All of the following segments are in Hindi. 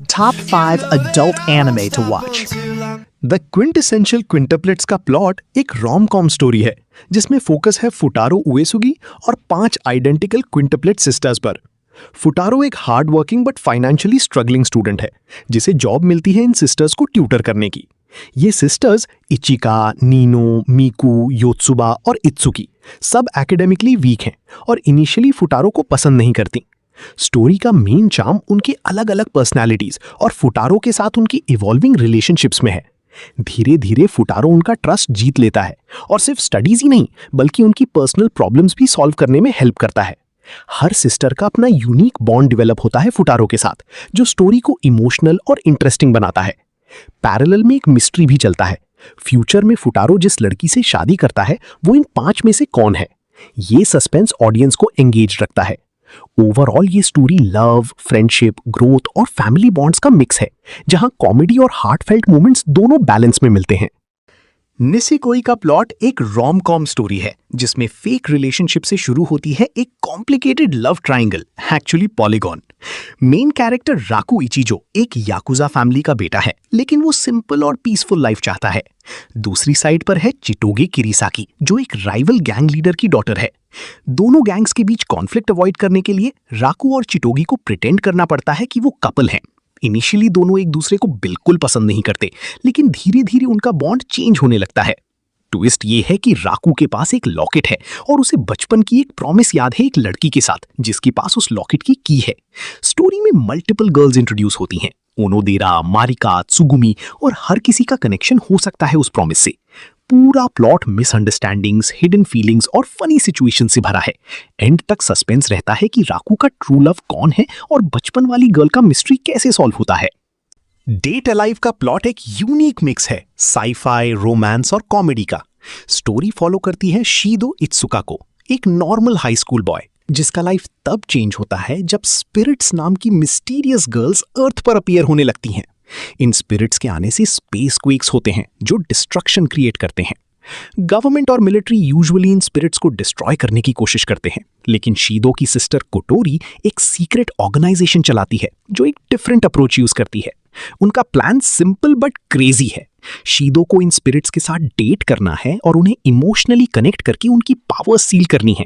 Top 5 adult anime to watch. The quintessential quintuplets का प्लॉट एक रोम कॉम स्टोरी है जिसमें फोकस है फुटारो उएसुगी और 5 आइडेंटिकल क्विंटपलेट सिस्टर्स पर। फुटारो एक hard working but financially struggling student है जिसे जॉब मिलती है इन सिस्टर्स को ट्यूटर करने की। ये सिस्टर्स इचिका, नीनो, मीकू, योत्सुबा और इत्सुकी सब एकेडमिकली वीक हैं और इनिशियली फुटारो को पसंद नहीं करती। स्टोरी का मेन चार्म उनकी अलग अलग पर्सनालिटीज और फुटारो के साथ उनकी इवॉल्विंग रिलेशनशिप्स में है। धीरे धीरे फुटारो उनका ट्रस्ट जीत लेता है और सिर्फ स्टडीज ही नहीं बल्कि उनकी पर्सनल प्रॉब्लम्स भी सॉल्व करने में हेल्प करता है। हर सिस्टर का अपना यूनिक बॉन्ड डेवलप होता है फुटारो के साथ, जो स्टोरी को इमोशनल और इंटरेस्टिंग बनाता है। पैरेलल में एक मिस्ट्री भी चलता है। फ्यूचर में फुटारो जिस लड़की से शादी करता है वो इन 5 में से कौन है? ये सस्पेंस ऑडियंस को एंगेज रखता है। ओवरऑल ये स्टोरी लव, फ्रेंडशिप, ग्रोथ और फैमिली बॉन्ड्स का मिक्स है, जहां कॉमेडी और हार्टफेल्ट मोमेंट्स दोनों बैलेंस में मिलते हैं। निसिकोई का प्लॉट एक रोम कॉम स्टोरी है जिसमें फेक रिलेशनशिप से शुरू होती है एक complicated love triangle, actually polygon. Main character Raku Ichijo एक याकुजा फैमिली का बेटा है, लेकिन वो सिंपल और पीसफुल लाइफ चाहता है। दूसरी साइड पर है चिटोगे किरिसाकी, जो एक राइवल गैंग लीडर की डॉटर है। दोनों गैंग्स के बीच कॉन्फ्लिक्ट अवॉइड करने के लिए राकू और चिटोगी को प्रिटेंड करना पड़ता है कि वो कपल हैं। इनिशियली दोनों एक दूसरे को बिल्कुल पसंद नहीं करते, लेकिन धीरे धीरे उनका बॉन्ड चेंज होने लगता है। ट्विस्ट ये है कि राकू के पास एक लॉकेट है और उसे बचपन की एक प्रॉमिस याद है एक लड़की के साथ जिसके पास उस लॉकेट की की है। स्टोरी में मल्टीपल गर्ल्स इंट्रोड्यूस होती हैं, ओनोदेरा, मारिका, त्सुगुमी, और हर किसी का कनेक्शन हो सकता है उस प्रॉमिस से। पूरा प्लॉट मिसअंडरस्टैंडिंग्स, हिडन फीलिंग्स और फनी सिचुएशन से भरा है। एंड तक सस्पेंस रहता है कि राकू का ट्रू लव कौन है और बचपन वाली गर्ल का मिस्ट्री कैसे सॉल्व होता है। डेट अलाइव का प्लॉट एक यूनिक मिक्स है साई-फाई, रोमांस और कॉमेडी का। स्टोरी फॉलो करती है शीदो इत्सुका को, एक नॉर्मल हाई स्कूल बॉय जिसका लाइफ तब चेंज होता है जब स्पिरिट्स नाम की मिस्टीरियस गर्ल्स अर्थ पर अपीयर होने लगती हैं। इन स्पिरिट्स के आने से स्पेस क्वेक्स होते हैं जो डिस्ट्रक्शन क्रिएट करते हैं। गवर्नमेंट और मिलिट्री यूजुअली इन स्पिरिट्स को डिस्ट्रॉय करने की कोशिश करते हैं, लेकिन शीदो की सिस्टर कोटोरी एक सीक्रेट ऑर्गेनाइजेशन चलाती है जो एक डिफरेंट अप्रोच यूज करती है। उनका प्लान सिंपल बट क्रेजी है। शीदो को इन स्पिरिट्स के साथ डेट करना है और उन्हें इमोशनली कनेक्ट करके उनकी पावर सील करनी है।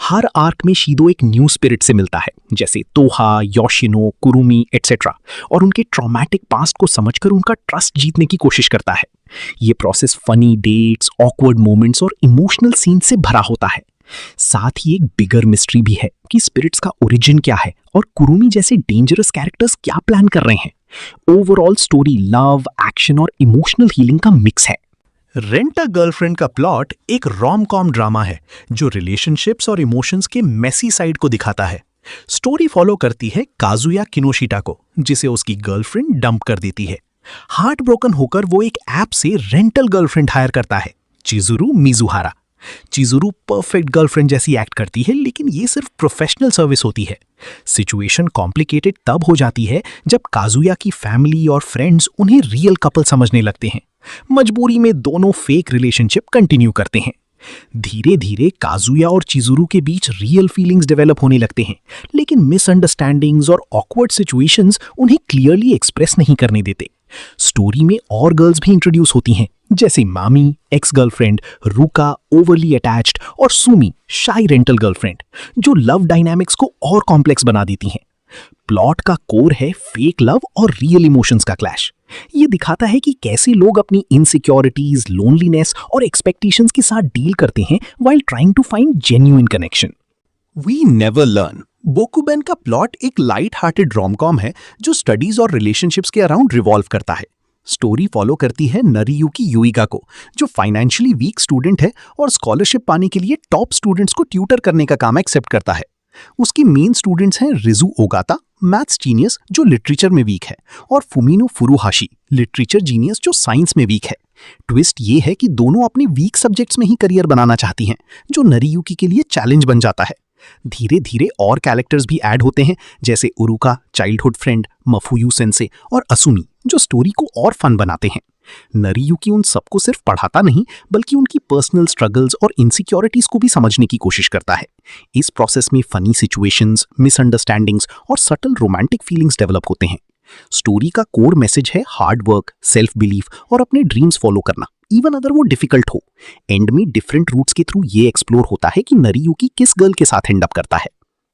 हर आर्क में शीदो एक न्यू स्पिरिट से मिलता है, जैसे तोहा, योशिनो, कुरुमी एटसेट्रा, और उनके ट्रॉमेटिक पास्ट को समझकर उनका ट्रस्ट जीतने की कोशिश करता है। ये process funny dates, awkward moments और इमोशनल सीन से भरा होता है। साथ ही एक बिगर मिस्ट्री भी है कि स्पिरिट्स का ओरिजिन क्या है और कुरुमी जैसे डेंजरस कैरेक्टर्स क्या प्लान कर रहे हैं। ओवरऑल स्टोरी लव, एक्शन और इमोशनल हीलिंग का मिक्स है। रेंट अ गर्लफ्रेंड का प्लॉट एक रोम कॉम ड्रामा है जो रिलेशनशिप्स और इमोशंस के मेसी साइड को दिखाता है। स्टोरी फॉलो करती है काजुया किनोशिता को, जिसे उसकी गर्लफ्रेंड डंप कर देती है। हार्ट ब्रोकन होकर वो एक ऐप से रेंटल गर्लफ्रेंड हायर करता है, चिजुरू मिजुहारा। चिजुरू परफेक्ट गर्लफ्रेंड जैसी एक्ट करती है, लेकिन ये सिर्फ प्रोफेशनल सर्विस होती है। सिचुएशन कॉम्प्लिकेटेड तब हो जाती है जब काजुया की फैमिली और फ्रेंड्स उन्हें रियल कपल समझने लगते हैं। मजबूरी में दोनों फेक रिलेशनशिप कंटिन्यू करते हैं। धीरे धीरे काजुया और चिजुरू के बीच रियल फीलिंग्स डेवलप होने लगते हैं, लेकिन मिसअंडरस्टैंडिंग्स और ऑकवर्ड सिचुएशंस उन्हें क्लियरली एक्सप्रेस नहीं करने देते। स्टोरी में और गर्ल्स भी इंट्रोड्यूस होती हैं, जैसे मामी, एक्स गर्लफ्रेंड, रूका ओवरली अटैच्ड, और सुमी शाई रेंटल गर्लफ्रेंड, जो लव डायनामिक्स को और कॉम्प्लेक्स बना देती हैं। प्लॉट का कोर है फेक लव और रियल इमोशंस का क्लैश। ये दिखाता है कि कैसे लोग अपनी इनसिक्योरिटीज, लोनलीनेस और एक्सपेक्टेशंस के साथ डील करते हैं while trying to find genuine connection. We never learn Bokuben का प्लॉट एक लाइट हार्टेड रोम-कॉम है जो स्टडीज और रिलेशनशिप्स के अराउंड रिवॉल्व करता है। स्टोरी फॉलो करती है नरियुकी युइगा को, जो फाइनेंशियली वीक स्टूडेंट है और स्कॉलरशिप पाने के लिए टॉप स्टूडेंट्स को ट्यूटर करने का काम एक्सेप्ट करता है। उसकी मेन स्टूडेंट्स हैं रिजू ओगाता, मैथ्स जीनियस जो लिटरेचर में वीक है, और फुमिनो फुरुहाशी, लिटरेचर जीनियस जो साइंस में वीक है। ट्विस्ट ये है कि दोनों अपने वीक सब्जेक्ट्स में ही करियर बनाना चाहती हैं, जो नरियुकी के लिए चैलेंज बन जाता है। धीरे धीरे और कैरेक्टर्स भी ऐड होते हैं, जैसे उरुका चाइल्डहुड फ्रेंड, मफुयू सेंसे और असुमी, जो स्टोरी को और फन बनाते हैं। नरियुकी उन सबको सिर्फ पढ़ाता नहीं बल्कि उनकी पर्सनल स्ट्रगल्स और इनसिक्योरिटीज को भी समझने की कोशिश करता है। इस प्रोसेस में फनी सिचुएशंस, मिसअंडरस्टैंडिंग्स और सटल रोमांटिक फीलिंग्स डेवलप होते हैं। स्टोरी का कोर मैसेज है हार्ड वर्क, सेल्फ बिलीफ और अपने ड्रीम्स फॉलो करना, इवन अगर वो डिफिकल्ट हो। एंड में डिफरेंट रूट्स के थ्रू ये एक्सप्लोर होता है कि नरियुकी किस गर्ल के साथ एंड अप करता है।